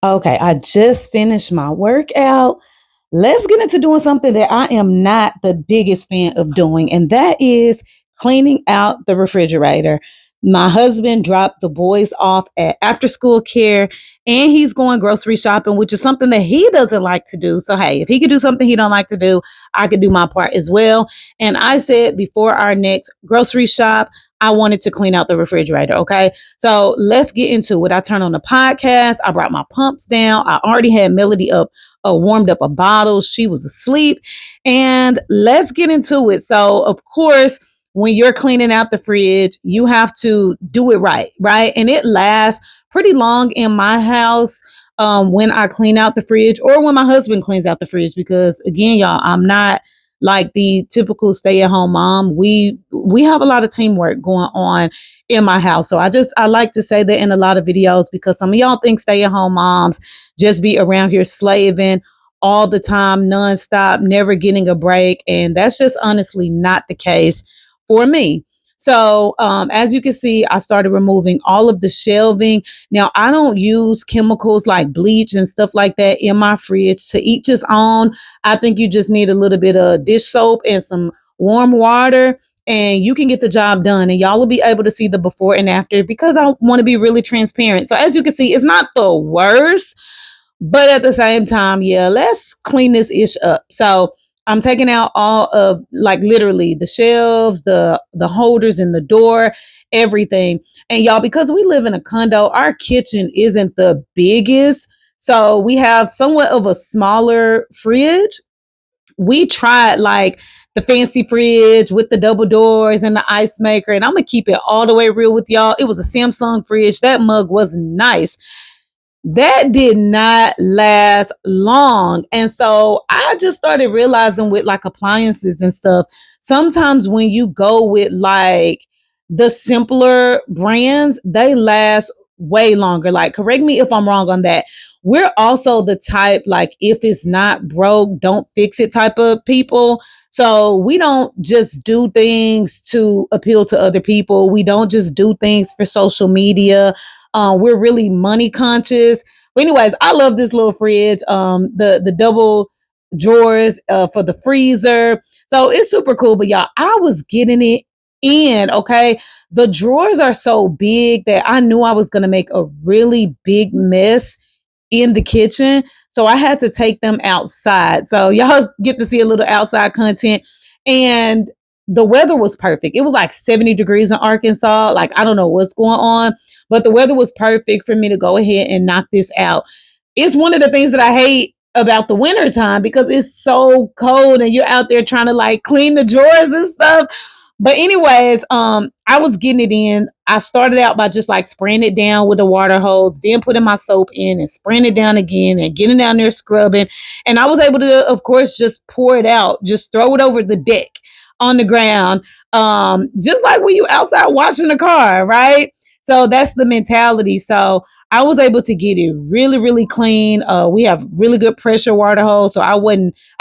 Okay, I just finished my workout. Let's get into doing something that I am not the biggest fan of doing, and that is cleaning out the refrigerator. My husband dropped the boys off at after school care and he's going grocery shopping, which is something that he doesn't like to do. So hey, if he could do something he don't like to do, I could do my part as well. And I said before our next grocery shop, I wanted to clean out the refrigerator. Okay. So let's get into it. I turned on the podcast. I brought my pumps down. I already had Melody up, warmed up a bottle. She was asleep. And let's get into it. So, of course, when you're cleaning out the fridge, you have to do it right, right? And it lasts pretty long in my house when I clean out the fridge or when my husband cleans out the fridge. Because again, y'all, I'm not like the typical stay-at-home mom. We have a lot of teamwork going on in my house. So I like to say that in a lot of videos because some of y'all think stay-at-home moms just be around here slaving all the time, nonstop, never getting a break. And that's just honestly not the case for me. So, as you can see, I started removing all of the shelving. Now, I don't use chemicals like bleach and stuff like that in my fridge. To each his own. I think you just need a little bit of dish soap and some warm water, and you can get the job done. And y'all will be able to see the before and after because I want to be really transparent. So, as you can see, it's not the worst, but at the same time, yeah, let's clean this ish up. So I'm taking out all of like literally the shelves, the holders in the door, everything. And y'all, because we live in a condo, our kitchen isn't the biggest. So we have somewhat of a smaller fridge. We tried like the fancy fridge with the double doors and the ice maker. And I'm gonna keep it all the way real with y'all. It was a Samsung fridge. That mug was nice. That did not last long. And so I just started realizing with like appliances and stuff, sometimes when you go with like the simpler brands, they last way longer. Like, correct me if I'm wrong on that. We're also the type, like, if it's not broke, don't fix it type of people. So we don't just do things to appeal to other people. We don't just do things for social media. We're really money conscious. But anyways, I love this little fridge. The double drawers for the freezer. So it's super cool. But y'all, I was getting it in. Okay, the drawers are so big that I knew I was gonna make a really big mess in the kitchen. So I had to take them outside. So y'all get to see a little outside content. And the weather was perfect. It was like 70 degrees in Arkansas. Like, I don't know what's going on, but the weather was perfect for me to go ahead and knock this out. It's one of the things that I hate about the winter time because it's so cold and you're out there trying to like clean the drawers and stuff. But anyways, I was getting it in. I started out by just like spraying it down with a water hose, then putting my soap in and spraying it down again and getting down there scrubbing. And I was able to, of course, just pour it out, just throw it over the deck on the ground, just like when you outside washing the car, right? So that's the mentality. So I was able to get it really, really clean. We have really good pressure water hose, so I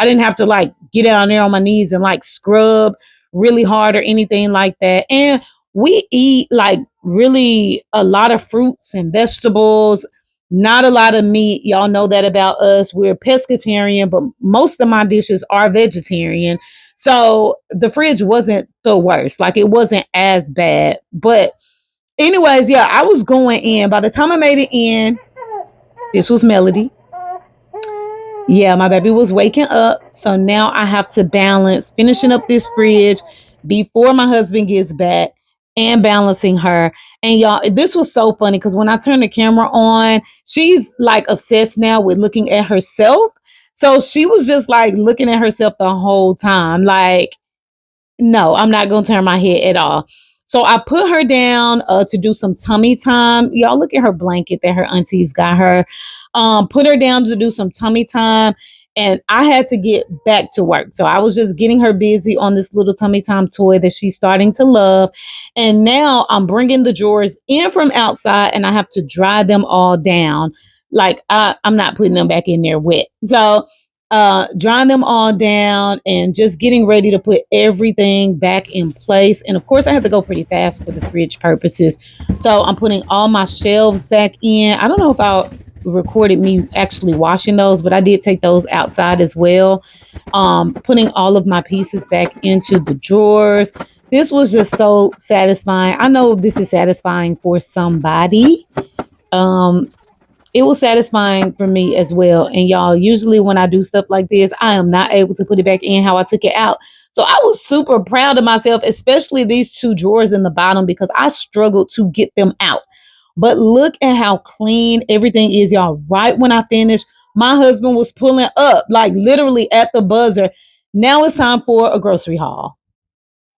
didn't have to like get down there on my knees and like scrub really hard or anything like that. And we eat like really a lot of fruits and vegetables, not a lot of meat. Y'all know that about us. We're pescatarian, but most of my dishes are vegetarian. So the fridge wasn't the worst. Like, it wasn't as bad. But anyways, yeah, I was going in. By the time I made it in, this was Melody. Yeah, my baby was waking up. So now I have to balance finishing up this fridge before my husband gets back and balancing her. And y'all, this was so funny because when I turned the camera on, she's like obsessed now with looking at herself. So she was just like looking at herself the whole time. Like, no, I'm not going to turn my head at all. So I put her down to do some tummy time. Y'all look at her blanket that her aunties got her. Put her down to do some tummy time. And I had to get back to work. So I was just getting her busy on this little tummy time toy that she's starting to love. And now I'm bringing the drawers in from outside and I have to dry them all down. Like, I'm not putting them back in there wet. So drying them all down and just getting ready to put everything back in place. And of course, I have to go pretty fast for the fridge purposes. So I'm putting all my shelves back in. I don't know if I'll recorded me actually washing those, but I did take those outside as well. Putting all of my pieces back into the drawers. This was just so satisfying. I know this is satisfying for somebody. Um, it was satisfying for me as well. And y'all, usually when I do stuff like this, I am not able to put it back in how I took it out. So I was super proud of myself, especially these two drawers in the bottom, because I struggled to get them out. But look at how clean everything is, y'all. Right when I finished, my husband was pulling up, like literally at the buzzer. Now it's time for a grocery haul.